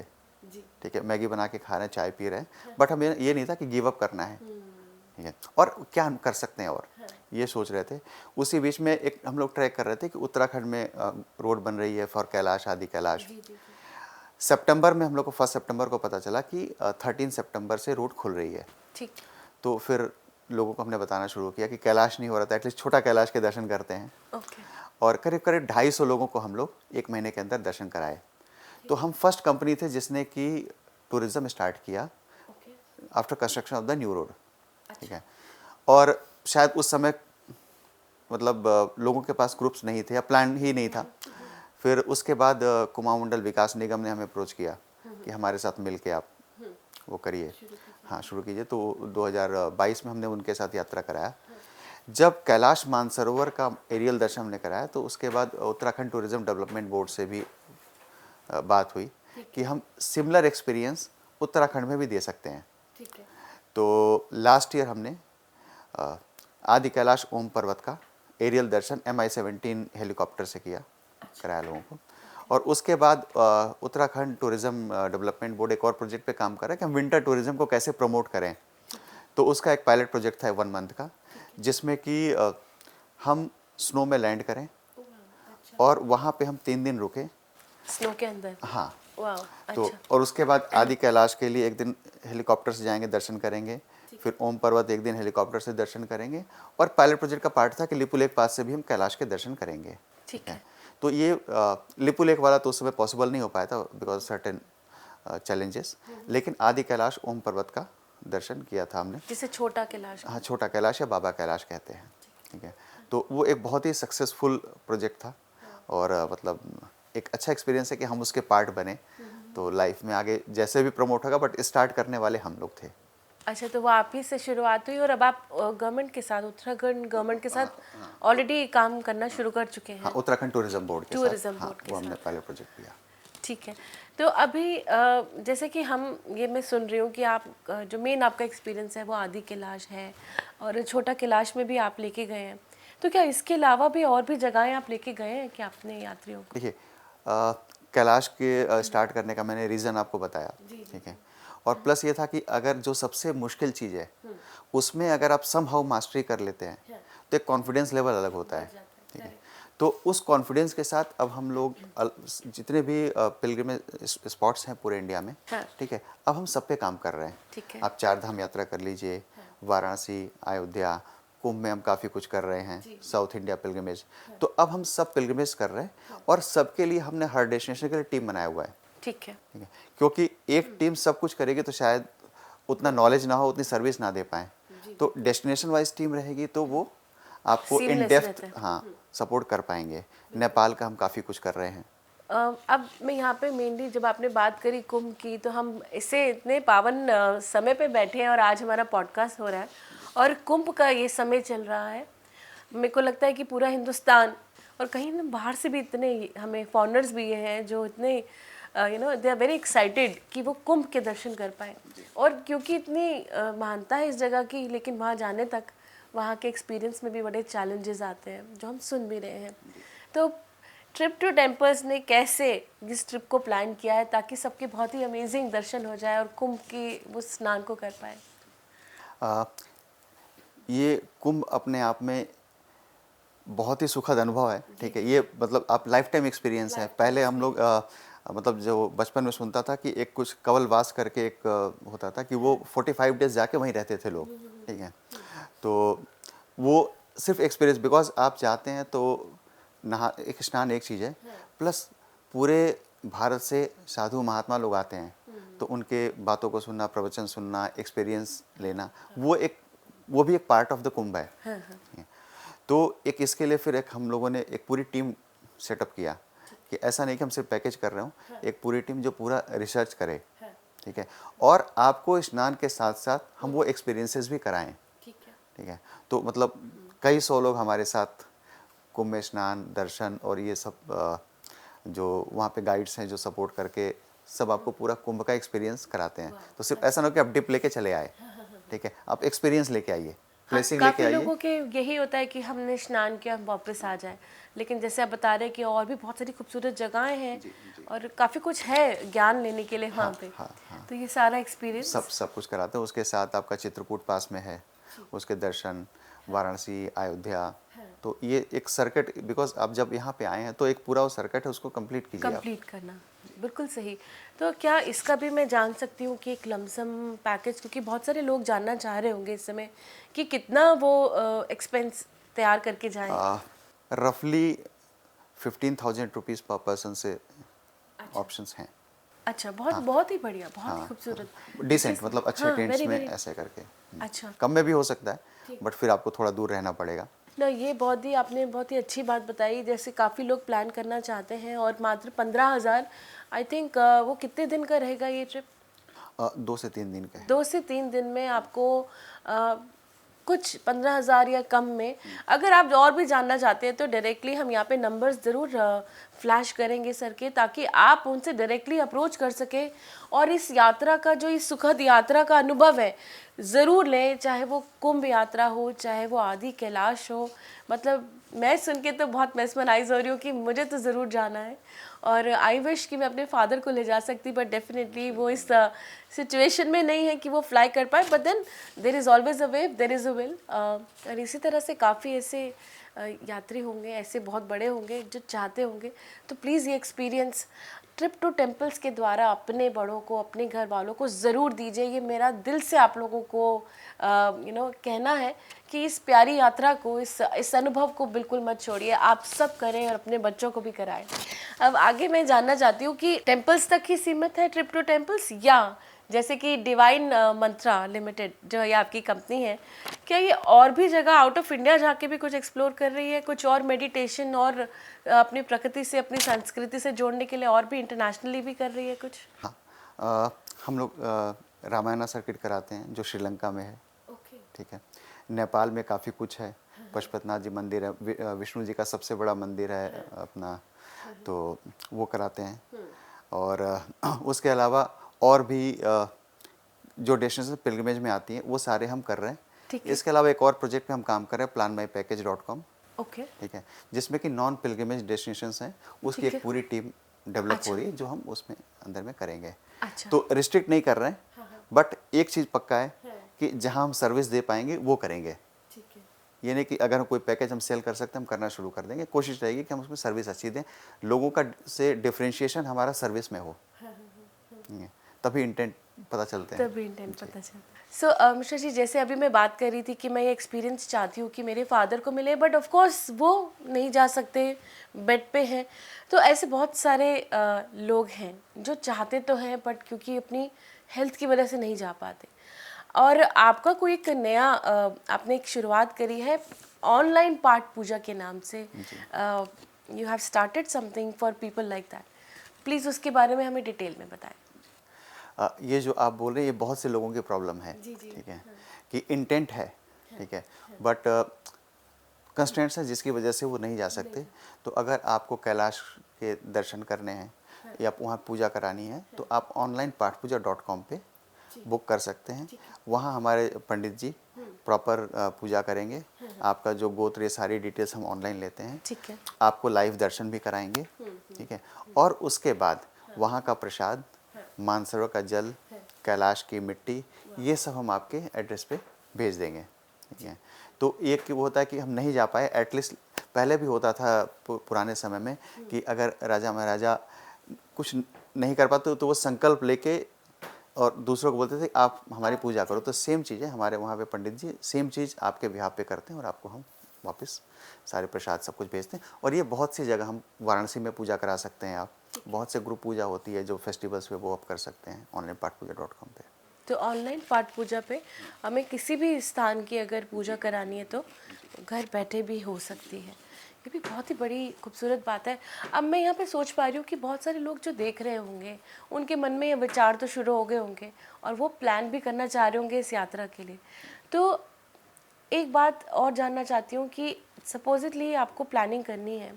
ठीक है, मैगी बना के खा रहे हैं, चाय पी रहे हैं, बट हमें ये नहीं था कि गिव अप करना है, ठीक है, और क्या हम कर सकते हैं, और ये सोच रहे थे। उसी बीच में एक हम लोग ट्रैक कर रहे थे कि उत्तराखंड में रोड बन रही है फॉर कैलाश, आदि कैलाश। सितंबर में हम लोग को 1 सितंबर को पता चला कि 13 सितंबर से रोड खुल रही है। ठीक। तो फिर लोगों को हमने बताना शुरू किया कि कैलाश नहीं हो रहा था, एटलीस्ट छोटा कैलाश के दर्शन करते हैं। और करीब करीब 250 लोगों को हम लोग 1 महीने के अंदर दर्शन कराए। तो हम फर्स्ट कंपनी थे जिसने कि टूरिज्म स्टार्ट किया after construction of the new road, ठीक है। और शायद उस समय मतलब लोगों के पास ग्रुप्स नहीं थे या प्लान ही नहीं था। फिर उसके बाद कुमाऊं मंडल विकास निगम ने हमें अप्रोच किया कि हमारे साथ मिल के आप वो करिए, हाँ शुरू कीजिए। तो 2022 में हमने उनके साथ यात्रा कराया। जब कैलाश मानसरोवर का एरियल दर्शन हमने कराया तो उसके बाद उत्तराखंड टूरिज्म डेवलपमेंट बोर्ड से भी बात हुई कि हम सिमिलर एक्सपीरियंस उत्तराखंड में भी दे सकते हैं। तो लास्ट ईयर हमने आदि कैलाश ओम पर्वत का एरियल दर्शन MI-17 हेलीकॉप्टर से कराया लोगों को। और उसके बाद उत्तराखंड टूरिज्म डेवलपमेंट बोर्ड एक और प्रोजेक्ट पे काम कर रहा है कि हम विंटर टूरिज्म को कैसे प्रमोट करें। तो उसका एक पायलट प्रोजेक्ट था 1 मंथ का, जिसमें कि हम स्नो में लैंड करें और वहाँ पे हम 3 दिन रुके स्नो के अंदर। हाँ। वाह, तो अच्छा। और उसके बाद आदि कैलाश के लिए 1 दिन हेलीकॉप्टर से जाएंगे, दर्शन करेंगे, फिर ओम पर्वत 1 दिन हेलीकॉप्टर से दर्शन करेंगे, और पायलट प्रोजेक्ट का पार्ट था कि लिपुलेख पास से भी हम कैलाश के दर्शन करेंगे। ठीक है। तो ये लिपुलेख वाला तो उस समय पॉसिबल नहीं हो पाया था बिकॉज सर्टेन चैलेंजेस, लेकिन आदि कैलाश ओम पर्वत का दर्शन किया था हमने, जिसे छोटा कैलाश, हाँ छोटा कैलाश या बाबा कैलाश कहते हैं, ठीक है। तो वो एक बहुत ही सक्सेसफुल प्रोजेक्ट था और मतलब एक अच्छा एक्सपीरियंस है कि हम उसके पार्ट बने। तो लाइफ में आगे जैसे भी प्रमोट होगा, बट स्टार्ट करने वाले हम लोग थे। अच्छा, तो वो आप ही से शुरुआत हुई और अब आप गवर्नमेंट के साथ, उत्तराखंड गवर्नमेंट के साथ ऑलरेडी काम करना शुरू कर चुके हैं। हाँ, उत्तराखंड टूरिज्म बोर्ड के टूरिज्म साथ, बोर्ड के वो हमने साथ। पहले प्रोजेक्ट किया। ठीक है। तो अभी जैसे कि हम ये मैं सुन रही हूँ कि आप जो मेन आपका एक्सपीरियंस है वो आदि कैलाश है और छोटा कैलाश में भी आप लेके गए हैं, तो क्या इसके अलावा भी और भी जगहें आप लेके गए हैं कि आपने यात्रियों को? देखिए, कैलाश के स्टार्ट करने का मैंने रीज़न आपको बताया, ठीक है। और प्लस ये था कि अगर जो सबसे मुश्किल चीज़ है उसमें अगर आप समहाउ मास्टरी कर लेते हैं तो एक कॉन्फिडेंस लेवल अलग होता है, ठीक है। तो उस कॉन्फिडेंस के साथ अब हम लोग जितने भी पिलग्रिमेज स्पॉट्स हैं पूरे इंडिया में, ठीक है, अब हम सब पे काम कर रहे हैं। आप 4 धाम यात्रा कर लीजिए, वाराणसी, अयोध्या, कुंभ में हम काफ़ी कुछ कर रहे हैं, साउथ इंडिया पिलग्रिमेज। तो अब हम सब पिलग्रिमेज कर रहे हैं और सबके लिए हमने हर डेस्टिनेशन के लिए टीम बनाया हुआ है। ठीक है, क्योंकि एक टीम सब कुछ करेगी तो शायद उतना नॉलेज ना हो, उतनी सर्विस ना दे पाए। तो डेस्टिनेशन वाइज टीम रहेगी तो वो आपको इन डेप्थ हाँ सपोर्ट कर पाएंगे। नेपाल का हम काफ़ी कुछ कर रहे हैं। अब मैं यहाँ पे मेनली जब आपने बात करी कुंभ की, तो हम इसे इतने पावन समय पे बैठे हैं और आज हमारा पॉडकास्ट हो रहा है और कुंभ का ये समय चल रहा है। मेरे को लगता है कि पूरा हिंदुस्तान और कहीं ना बाहर से भी इतने हमें फॉरेनर्स भी हैं जो इतने दे आर वेरी एक्साइटेड कि वो कुंभ के दर्शन कर पाए। और क्योंकि इतनी महानता है इस जगह की, लेकिन वहाँ जाने तक वहाँ के एक्सपीरियंस में भी बड़े चैलेंजेस आते हैं जो हम सुन भी रहे हैं। तो ट्रिप टू टेम्पल्स ने कैसे इस ट्रिप को प्लान किया है ताकि सबके बहुत ही अमेजिंग दर्शन हो जाए और कुंभ की वो स्नान को कर पाए? ये कुंभ अपने आप में बहुत ही सुखद अनुभव है, ठीक है। ये मतलब आप लाइफ टाइम एक्सपीरियंस है। पहले हम लोग मतलब जो बचपन में सुनता था कि एक कुछ कवलवास करके एक होता था कि वो 45 डेज जाके वहीं रहते थे लोग, ठीक है। तो वो सिर्फ एक्सपीरियंस, बिकॉज आप जाते हैं तो एक स्नान एक चीज़ है, प्लस पूरे भारत से साधु महात्मा लोग आते हैं तो उनके बातों को सुनना, प्रवचन सुनना, एक्सपीरियंस लेना, वो भी एक पार्ट ऑफ द कुंभ है। तो एक इसके लिए फिर एक हम लोगों ने एक पूरी टीम सेटअप किया कि ऐसा नहीं कि हम सिर्फ पैकेज कर रहे हो, एक पूरी टीम जो पूरा रिसर्च करे, ठीक है, और आपको स्नान के साथ साथ हम वो एक्सपीरियंसेस भी कराएं, ठीक है। तो मतलब कई 100 लोग हमारे साथ कुंभ में स्नान, दर्शन और ये सब जो वहाँ पे गाइड्स हैं जो सपोर्ट करके सब आपको पूरा कुंभ का एक्सपीरियंस कराते हैं। तो सिर्फ ऐसा ना हो कि आप डिप लेके चले आए, ठीक है, आप एक्सपीरियंस लेके आइए, ब्लेसिंग लेके काफ़ी आइए। लोगों के यही होता है कि हमने स्नान किया, हम वापस आ जाए, लेकिन जैसे आप बता रहे हैं कि और भी बहुत सारी खूबसूरत जगहें हैं और काफ़ी कुछ है ज्ञान लेने के लिए वहाँ पे। तो ये सारा एक्सपीरियंस सब कुछ कराते हैं। उसके साथ आपका चित्रकूट पास में है, उसके दर्शन, वाराणसी, अयोध्या, तो ये एक सर्किट, बिकॉज आप जब यहाँ पे आए हैं तो एक पूरा वो सर्किट है, उसको कंप्लीट कीजिए आप। कंप्लीट करना, बिल्कुल सही। तो क्या इसका भी मैं जान सकती हूँ कि एक लमसम पैकेज, क्योंकि बहुत सारे लोग जानना चाह रहे होंगे इस समय कि कितना वो एक्सपेंस तैयार करके जाएं? रफली 15,000 रुपीज़ पर पर्सन से ऑप्शंस हैं। अच्छा, बहुत ही बढ़िया, बहुत ही खूबसूरत, डिसेंट, मतलब अच्छे टेंट्स वेरी में वेरी ऐसे करके। अच्छा। कम में भी हो सकता है, बट फिर आपको थोड़ा दूर रहना पड़ेगा। ना, ये बहुत ही आपने बहुत ही अच्छी बात बताई। जैसे काफ़ी लोग प्लान करना चाहते हैं और मात्र 15,000, आई थिंक वो कितने दिन का रहेगा ये ट्रिप? 2 से 3 दिन का है। 2 से 3 दिन में आपको अ, कुछ 15,000 या कम में, अगर आप और भी जानना चाहते हैं तो डायरेक्टली हम यहाँ पे नंबर्स ज़रूर फ्लैश करेंगे सर के, ताकि आप उनसे डायरेक्टली अप्रोच कर सकें और इस यात्रा का जो इस सुखद यात्रा का अनुभव है ज़रूर लें, चाहे वो कुंभ यात्रा हो, चाहे वो आदि कैलाश हो। मतलब मैं सुन के तो बहुत मेस्मराइज हो रही हूँ कि मुझे तो ज़रूर जाना है और आई विश कि मैं अपने फादर को ले जा सकती, बट डेफिनेटली वो इस सिचुएशन में नहीं है कि वो फ्लाई कर पाए, but then there is always a way, there is a will. और इसी तरह से काफ़ी ऐसे यात्री होंगे, ऐसे बहुत बड़े होंगे जो चाहते होंगे, तो प्लीज़ ये एक्सपीरियंस ट्रिप टू टेम्पल्स के द्वारा अपने बड़ों को, अपने घर वालों को ज़रूर दीजिए। ये मेरा दिल से आप लोगों को कहना है कि इस प्यारी यात्रा को, इस अनुभव को बिल्कुल मत छोड़िए, आप सब करें और अपने बच्चों को भी कराएं। अब आगे मैं जानना चाहती हूँ कि टेम्पल्स तक ही सीमित है ट्रिप टू टेम्पल्स, या जैसे कि डिवाइन मंत्रा लिमिटेड जो ये आपकी कंपनी है, क्या ये और भी जगह आउट ऑफ इंडिया जाके भी कुछ एक्सप्लोर कर रही है, कुछ और मेडिटेशन और अपनी प्रकृति से, अपनी संस्कृति से जोड़ने के लिए और भी इंटरनेशनली भी कर रही है कुछ? हाँ, हम लोग रामायणा सर्किट कराते हैं जो श्रीलंका में है, ठीक है। नेपाल में काफ़ी कुछ है, पशुपतिनाथ जी मंदिर है, विष्णु जी का सबसे बड़ा मंदिर है अपना, तो वो कराते हैं। और उसके अलावा और भी जो डेस्टिनेशन पिलग्रिमेज में आती हैं वो सारे हम कर रहे हैं। ठीक है। इसके अलावा एक और प्रोजेक्ट पे हम काम कर रहे हैं, planmypackage.com, ओके। ठीक है, जिसमें कि नॉन पिलग्रिमेज डेस्टिनेशंस हैं, उसकी ठीक एक है। पूरी टीम डेवलप अच्छा। हो रही है जो हम उसमें अंदर में करेंगे। अच्छा। तो रिस्ट्रिक्ट नहीं कर रहे हैं, बट एक चीज़ पक्का है कि जहां हम सर्विस दे पाएंगे वो करेंगे। ठीक है। ये नहीं कि अगर कोई पैकेज हम सेल कर सकते हैं हम करना शुरू कर देंगे, कोशिश रहेगी कि हम उसमें सर्विस अच्छी दें, लोगों का से डिफरेंशिएशन हमारा सर्विस में हो, तभी इंटेंट पता चलते हैं। तभी इंटेंट पता चलता। सो मिश्रा जी, जैसे अभी मैं बात कर रही थी कि मैं ये एक्सपीरियंस चाहती हूँ कि मेरे फादर को मिले, बट ऑफ कोर्स वो नहीं जा सकते, बेड पे हैं। तो ऐसे बहुत सारे लोग हैं जो चाहते तो हैं बट क्योंकि अपनी हेल्थ की वजह से नहीं जा पाते। और आपका कोई एक नया आपने एक शुरुआत करी है ऑनलाइन पाठ पूजा के नाम से, you have started something for people like that. Please उसके बारे में हमें डिटेल में बताएं। ये जो आप बोल रहे हैं ये बहुत से लोगों की प्रॉब्लम है, ठीक है, कि इंटेंट है, ठीक है, बट कंस्ट्रेंट्स हैं जिसकी वजह से वो नहीं जा सकते। तो अगर आपको कैलाश के दर्शन करने हैं या वहाँ पूजा करानी है तो आप ऑनलाइन pathpuja.com पे बुक कर सकते हैं। वहाँ हमारे पंडित जी प्रॉपर पूजा करेंगे, आपका जो गोत्र ये सारी डिटेल्स हम ऑनलाइन लेते हैं, ठीक है। आपको लाइव दर्शन भी कराएंगे, ठीक है, और उसके बाद वहाँ का प्रसाद, मानसरोवर का जल, कैलाश की मिट्टी, ये सब हम आपके एड्रेस पे भेज देंगे, ठीक है। तो एक वो होता है कि हम नहीं जा पाए, एटलीस्ट पहले भी होता था पुराने समय में कि अगर राजा महाराजा कुछ नहीं कर पाते तो वो संकल्प लेके और दूसरों को बोलते थे आप हमारी पूजा करो। तो सेम चीज़ है हमारे वहाँ पे, पंडित जी सेम चीज़ आपके बिहाफ पे करते हैं और आपको हम वापस सारे प्रसाद सब कुछ भेजते हैं। और ये बहुत सी जगह, हम वाराणसी में पूजा करा सकते हैं, आप बहुत से ग्रुप पूजा होती है जो फेस्टिवल्स पे वो आप कर सकते हैं ऑनलाइन pathpuja.com पे। तो ऑनलाइन पाठ पूजा पे हमें किसी भी स्थान की अगर पूजा करानी है तो घर बैठे भी हो सकती है। ये भी बहुत ही बड़ी खूबसूरत बात है। अब मैं यहाँ पे सोच पा रही हूँ कि बहुत सारे लोग जो देख रहे होंगे उनके मन में ये विचार तो शुरू हो गए होंगे और वो प्लान भी करना चाह रहे होंगे इस यात्रा के लिए। तो एक बात और जानना चाहती हूँ कि सपोजिटली आपको प्लानिंग करनी है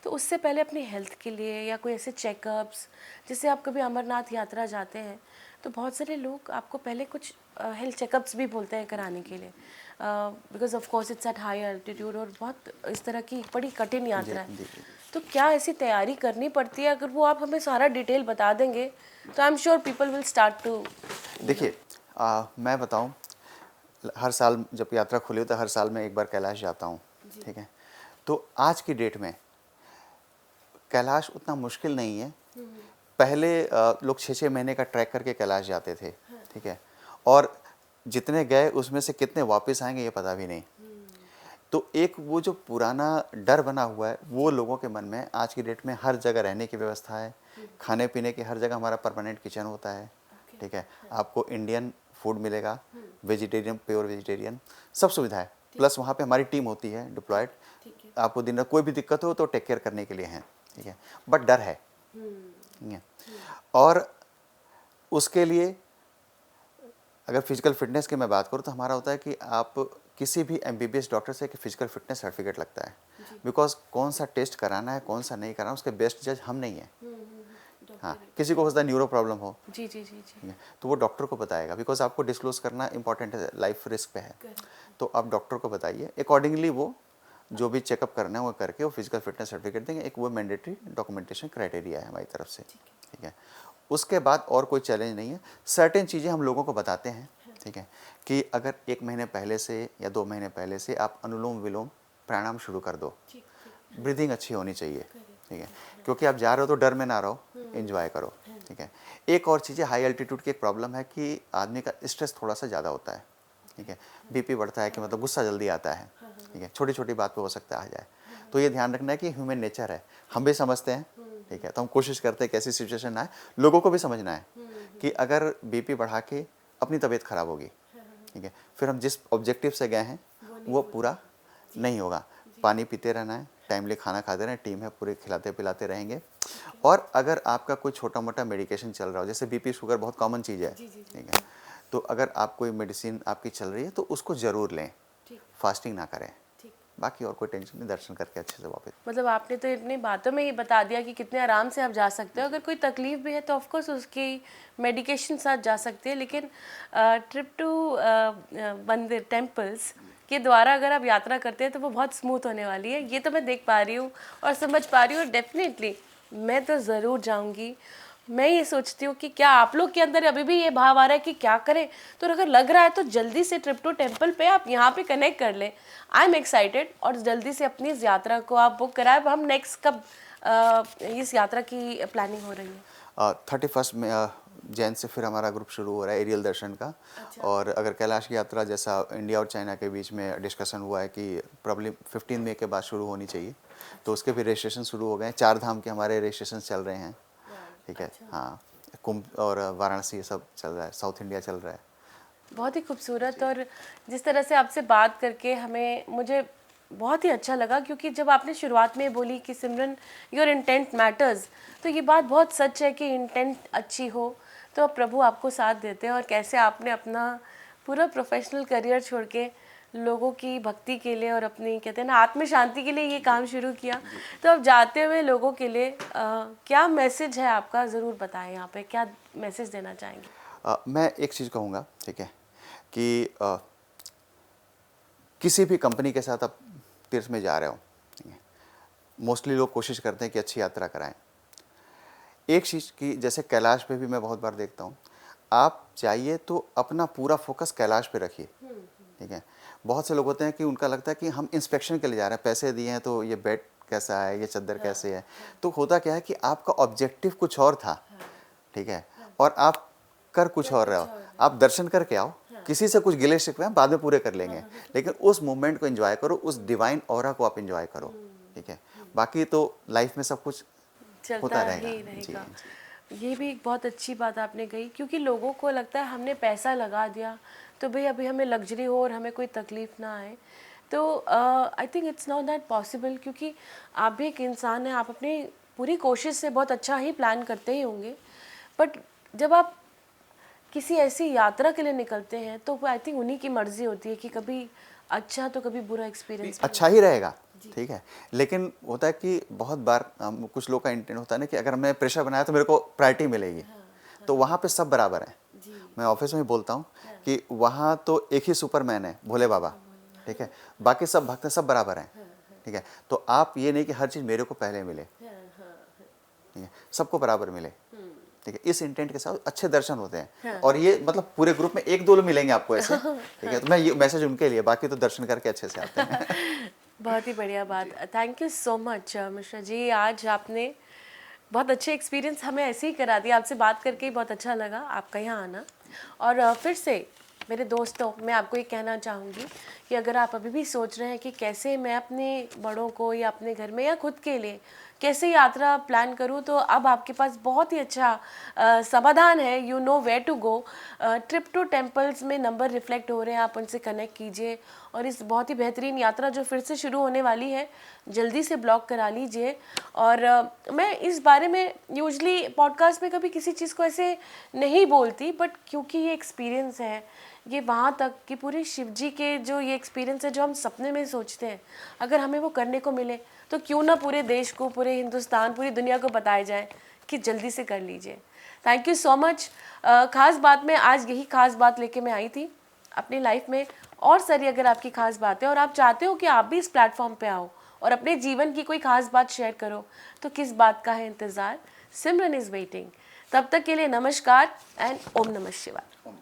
तो उससे पहले अपनी हेल्थ के लिए या कोई ऐसे चेकअप्स, जैसे आप कभी अमरनाथ यात्रा जाते हैं तो बहुत सारे लोग आपको पहले कुछ हेल्थ चेकअप्स भी बोलते हैं कराने के लिए, because of course it's at high altitude और बहुत इस तरह की बड़ी कठिन यात्रा है। तो क्या ऐसी तैयारी करनी पड़ती है? अगर वो आप हमें सारा डिटेल बता देंगे तो I am sure people will start to. देखिए, मैं बताऊं, हर साल जब यात्रा खुली हो तो हर साल मैं एक बार कैलाश जाता हूँ, ठीक है। तो आज की डेट में कैलाश उतना मुश्किल नहीं है। पहले लोग 6-6 महीने का ट्रैक करके कैलाश जाते थे, ठीक है, और जितने गए उसमें से कितने वापस आएंगे ये पता भी नहीं। तो एक वो जो पुराना डर बना हुआ है वो लोगों के मन में, आज की डेट में हर जगह रहने की व्यवस्था है, खाने पीने की हर जगह हमारा परमानेंट किचन होता है, ठीक है, आपको इंडियन फूड मिलेगा, वेजिटेरियन, प्योर वेजिटेरियन, सब सुविधा है। प्लस वहाँ पे हमारी टीम होती है डिप्लॉयड, आपको दिन रात कोई भी दिक्कत हो तो टेक केयर करने के लिए हैं, ठीक है। बट डर है, ठीक है। और उसके लिए अगर फिजिकल फिटनेस की मैं बात करूँ तो हमारा होता है कि आप किसी भी MBBS डॉक्टर से एक फिजिकल फिटनेस सर्टिफिकेट लगता है, बिकॉज कौन सा टेस्ट कराना है कौन सा नहीं कराना उसके बेस्ट जज हम नहीं हैं। हाँ, किसी को हो सकता है न्यूरो प्रॉब्लम हो, जी जी जी जी, तो वो डॉक्टर को बताएगा, बिकॉज आपको डिस्क्लोज करना इंपॉर्टेंट है, लाइफ रिस्क पे है। तो आप डॉक्टर को बताइए, अकॉर्डिंगली वो जो भी चेकअप करना है वो करके वो फिजिकल फिटनेस सर्टिफिकेट देंगे। एक वो मैंडेटरी डॉक्यूमेंटेशन क्राइटेरिया है हमारी तरफ से, ठीक है। उसके बाद और कोई चैलेंज नहीं है। सर्टेन चीज़ें हम लोगों को बताते हैं, ठीक है, कि अगर 1 महीने पहले से या 2 महीने पहले से आप अनुलोम विलोम प्राणायाम शुरू कर दो। ब्रीदिंग अच्छी होनी चाहिए, ठीक है, क्योंकि आप जा रहे हो तो डर में ना रहो, एंजॉय करो, ठीक है। एक और चीज़ है, हाई एल्टीट्यूड की एक प्रॉब्लम है कि आदमी का स्ट्रेस थोड़ा सा ज़्यादा होता है, ठीक है, बीपी बढ़ता है, कि मतलब गुस्सा जल्दी आता है, ठीक है, छोटी छोटी बात पे हो सकता है आ जाए। तो ये ध्यान रखना है कि ह्यूमन नेचर है, हम भी समझते हैं, ठीक है, तो हम कोशिश करते हैं कि ऐसी सिचुएशन ना आए। लोगों को भी समझना है कि अगर बीपी बढ़ा के अपनी तबीयत खराब होगी, ठीक है, फिर हम जिस ऑब्जेक्टिव से गए हैं वो पूरा नहीं होगा। पानी पीते रहना है, टाइमली खाना खाते रहें, टीम है पूरे खिलाते पिलाते रहेंगे। और अगर आपका कोई छोटा मोटा मेडिकेशन चल रहा हो, जैसे बीपी शुगर बहुत कॉमन चीज़ है, ठीक है, तो अगर आप कोई मेडिसिन आपकी चल रही है तो उसको ज़रूर लें, फास्टिंग ना करें, बाकी और कोई टेंशन नहीं, दर्शन करके अच्छे से वापस। मतलब आपने तो इतनी बातों में ये बता दिया कि कितने आराम से आप जा सकते हो। अगर कोई तकलीफ भी है तो ऑफ कोर्स उसकी मेडिकेशन साथ जा सकते हैं, लेकिन ट्रिप टू मंदिर टेम्पल्स के द्वारा अगर आप यात्रा करते हैं तो वो बहुत स्मूथ होने वाली है। ये तो मैं देख पा रही हूँ और समझ पा रही हूँ, और डेफिनेटली मैं तो ज़रूर जाऊँगी। मैं ये सोचती हूँ कि क्या आप लोग के अंदर अभी भी ये भाव आ रहा है कि क्या करें, तो अगर लग रहा है तो जल्दी से ट्रिप टू टेम्पल पे आप यहाँ पे कनेक्ट कर लें। आई एम एक्साइटेड, और जल्दी से अपनी इस यात्रा को आप बुक कराएं। अब हम नेक्स्ट कब इस यात्रा की प्लानिंग हो रही है? 31 में जैन से फिर हमारा ग्रुप शुरू हो रहा है एरियल दर्शन का। और अगर कैलाश की यात्रा जैसा इंडिया और चाइना के बीच में डिस्कशन हुआ है कि प्रॉब्ली 15 मई के बाद शुरू होनी चाहिए, तो उसके भी रजिस्ट्रेशन शुरू हो गए हैं। 4 धाम के हमारे रजिस्ट्रेशन चल रहे हैं, ठीक है। हाँ, कुंभ और वाराणसी सब चल रहा है, साउथ इंडिया चल रहा है। बहुत ही खूबसूरत, और जिस तरह से आपसे बात करके मुझे बहुत ही अच्छा लगा, क्योंकि जब आपने शुरुआत में बोली कि सिमरन योर इंटेंट मैटर्स, तो ये बात बहुत सच है कि इंटेंट अच्छी हो तो प्रभु आपको साथ देते हैं। और कैसे आपने अपना पूरा प्रोफेशनल करियर छोड़ के लोगों की भक्ति के लिए और अपनी, कहते हैं ना, आत्म शांति के लिए ये काम शुरू किया। तो अब जाते हुए लोगों के लिए क्या मैसेज है आपका, ज़रूर बताएं। यहाँ पे क्या मैसेज देना चाहेंगे? मैं एक चीज़ कहूँगा, ठीक है, कि किसी भी कंपनी के साथ आप तीर्थ में जा रहे हो, ठीक है, मोस्टली लोग कोशिश करते हैं कि अच्छी यात्रा कराएं। एक चीज़ की, जैसे कैलाश पे भी मैं बहुत बार देखता हूँ, आप चाहिए तो अपना पूरा फोकस कैलाश पे रखिए, ठीक है। बहुत से लोग होते हैं कि उनका लगता है कि हम इंस्पेक्शन के लिए जा रहे हैं, पैसे दिए हैं तो ये बेड कैसा है, ये चादर कैसे है। तो होता क्या है कि आपका ऑब्जेक्टिव कुछ और था, ठीक है, और आप कर कुछ और रहे हो। आप दर्शन करके आओ, किसी से कुछ गिले शिकवे बाद में पूरे कर लेंगे, लेकिन उस मोमेंट को एंजॉय करो, उस डिवाइन ऑरा को आप एंजॉय करो, ठीक है। बाकी तो लाइफ में सब कुछ होता रहेगा। ही रहेगा। ये भी एक बहुत अच्छी बात आपने कही, क्योंकि लोगों को लगता है हमने पैसा लगा दिया तो भाई अभी हमें लग्जरी हो और हमें कोई तकलीफ़ ना आए। तो I think it's not that possible, क्योंकि आप भी एक इंसान हैं, आप अपनी पूरी कोशिश से बहुत अच्छा ही प्लान करते ही होंगे। बट जब आप किसी ऐसी यात्रा के लिए निकलते हैं तो आई थिंक उन्हीं की मर्जी होती है कि कभी अच्छा तो कभी बुरा एक्सपीरियंस। अच्छा ही रहेगा, ठीक है। लेकिन होता है कि बहुत बार कुछ लोग का इंटेंट होता है ना कि अगर मैं प्रेशर बनाया तो मेरे को प्रायोरिटी मिलेगी। तो वहाँ पे सब बराबर हैं। मैं ऑफिस में ही बोलता हूँ कि वहाँ तो एक ही सुपरमैन है, भोले बाबा, ठीक है, बाकी सब भक्त सब बराबर हैं, ठीक है। तो आप ये नहीं कि हर चीज़ मेरे को पहले मिले, ठीक है, सबको बराबर मिले, ठीक है। इस इंटेंट के साथ अच्छे दर्शन होते हैं। और ये मतलब पूरे ग्रुप में एक दो लोग मिलेंगे आपको ऐसे, ठीक है। तो मैं ये मैसेज उनके लिए, बाकी तो दर्शन करके अच्छे से आते हैं। बहुत ही बढ़िया बात। Thank you so much Mishra ji, आज आपने बहुत अच्छे एक्सपीरियंस हमें ऐसे ही करा दिया। आपसे बात करके ही बहुत अच्छा लगा आपका यहाँ आना। और फिर से मेरे दोस्तों, मैं आपको ये कहना चाहूँगी कि अगर आप अभी भी सोच रहे हैं कि कैसे मैं अपने बड़ों को या अपने घर में या खुद के लिए कैसे यात्रा प्लान करूं, तो अब आपके पास बहुत ही अच्छा समाधान है। You know where to go. Trip to temples में नंबर रिफ्लेक्ट हो रहे हैं, आप उनसे कनेक्ट कीजिए और इस बहुत ही बेहतरीन यात्रा जो फिर से शुरू होने वाली है जल्दी से ब्लॉक करा लीजिए। और मैं इस बारे में यूजली पॉडकास्ट में कभी किसी चीज़ को ऐसे नहीं बोलती, बट क्योंकि ये एक्सपीरियंस है, ये वहाँ तक कि पूरे शिव जी के जो ये एक्सपीरियंस है जो हम सपने में सोचते हैं, अगर हमें वो करने को मिले तो क्यों ना पूरे देश को, पूरे हिंदुस्तान, पूरी दुनिया को बताया जाए कि जल्दी से कर लीजिए। Thank you so much. ख़ास बात में आज यही ख़ास बात लेके मैं आई थी अपनी लाइफ में। और सारी अगर आपकी ख़ास बातें और आप चाहते हो कि आप भी इस प्लेटफॉर्म पे आओ और अपने जीवन की कोई ख़ास बात शेयर करो, तो किस बात का है इंतज़ार। सिमरन इज़ वेटिंग। तब तक के लिए नमस्कार एंड ओम नमः शिवाय।